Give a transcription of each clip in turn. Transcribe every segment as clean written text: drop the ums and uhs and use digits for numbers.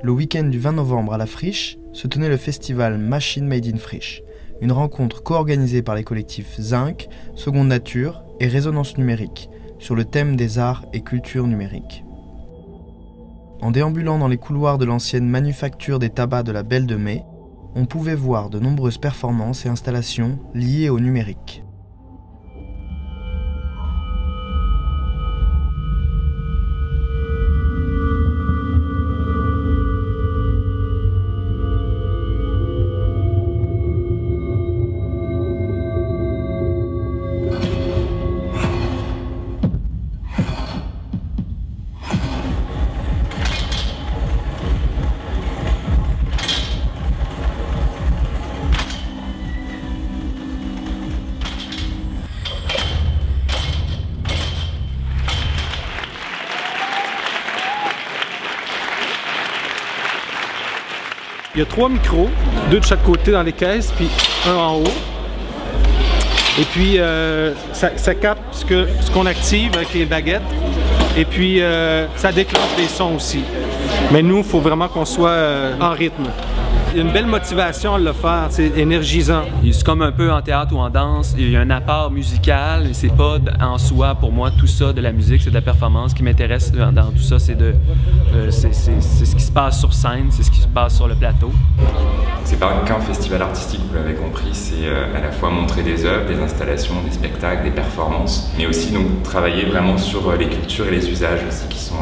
Le week-end du 20 novembre à la Friche se tenait le festival Machine Made in Friche, une rencontre co-organisée par les collectifs Zinc, Seconde Nature et Résonance Numérique sur le thème des arts et cultures numériques. En déambulant dans les couloirs de l'ancienne manufacture des tabacs de la Belle de Mai, on pouvait voir de nombreuses performances et installations liées au numérique. Il y a 3 micros, 2 de chaque côté dans les caisses, puis un en haut. Et puis ça capte ce qu'on active avec les baguettes. Et puis ça déclenche des sons aussi. Mais nous, il faut vraiment qu'on soit en rythme. Il y a une belle motivation à le faire, c'est énergisant. C'est comme un peu en théâtre ou en danse, il y a un apport musical, et c'est pas en soi pour moi tout ça de la musique, c'est de la performance. Ce qui m'intéresse dans tout ça, c'est ce qui se passe sur scène, c'est ce qui se passe sur le plateau. C'est pas qu'un festival artistique, vous l'avez compris, c'est à la fois montrer des œuvres, des installations, des spectacles, des performances, mais aussi donc travailler vraiment sur les cultures et les usages aussi qui sont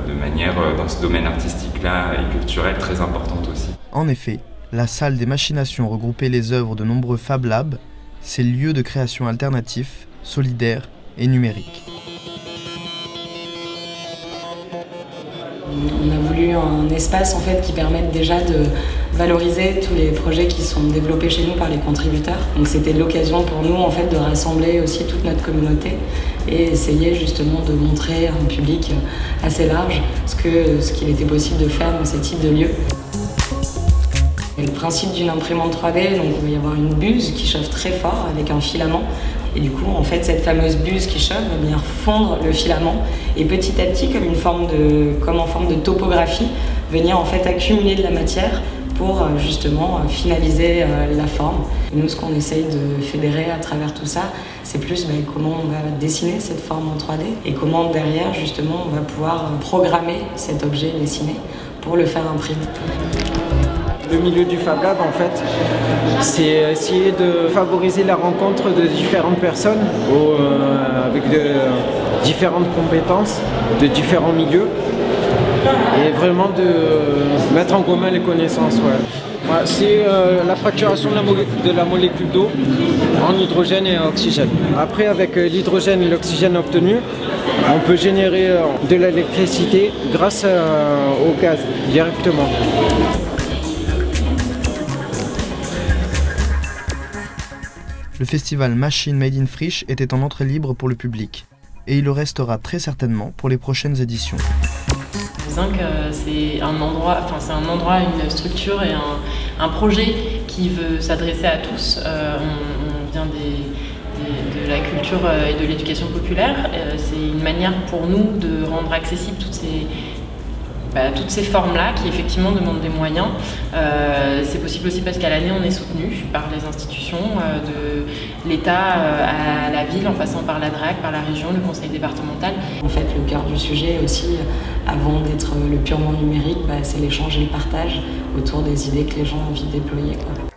de manière dans ce domaine artistique-là et culturel très importante aussi. En effet, la salle des machinations regroupait les œuvres de nombreux Fab Labs, ces lieux de création alternatifs, solidaires et numériques. On a voulu un espace en fait qui permette déjà de valoriser tous les projets qui sont développés chez nous par les contributeurs. Donc c'était l'occasion pour nous en fait de rassembler aussi toute notre communauté et essayer justement de montrer à un public assez large ce qu'il était possible de faire dans ces types de lieux. Et le principe d'une imprimante 3D, donc il va y avoir une buse qui chauffe très fort avec un filament. Et du coup, en fait, cette fameuse buse qui chauffe va venir fondre le filament et petit à petit, comme en forme de topographie, venir en fait accumuler de la matière pour justement finaliser la forme. Et nous, ce qu'on essaye de fédérer à travers tout ça, c'est plus comment on va dessiner cette forme en 3D et comment derrière, justement, on va pouvoir programmer cet objet dessiné pour le faire imprimer. Le milieu du Fab Lab, en fait, c'est essayer de favoriser la rencontre de différentes personnes avec de différentes compétences, de différents milieux, et vraiment de mettre en commun les connaissances. Ouais. C'est la fracturation de la molécule d'eau en hydrogène et en oxygène. Après, avec l'hydrogène et l'oxygène obtenu, on peut générer de l'électricité grâce au gaz directement. Le festival Machine Made in Friche était en entrée libre pour le public, et il le restera très certainement pour les prochaines éditions. Zinc, c'est un endroit, une structure et un projet qui veut s'adresser à tous. On vient de la culture et de l'éducation populaire. C'est une manière pour nous de rendre accessibles toutes ces formes-là qui effectivement demandent des moyens. C'est possible aussi parce qu'à l'année on est soutenu par les institutions, de l'État à la ville, en passant par la DRAC, par la région, le conseil départemental. En fait, le cœur du sujet aussi, avant d'être le purement numérique, c'est l'échange et le partage autour des idées que les gens ont envie de déployer, quoi.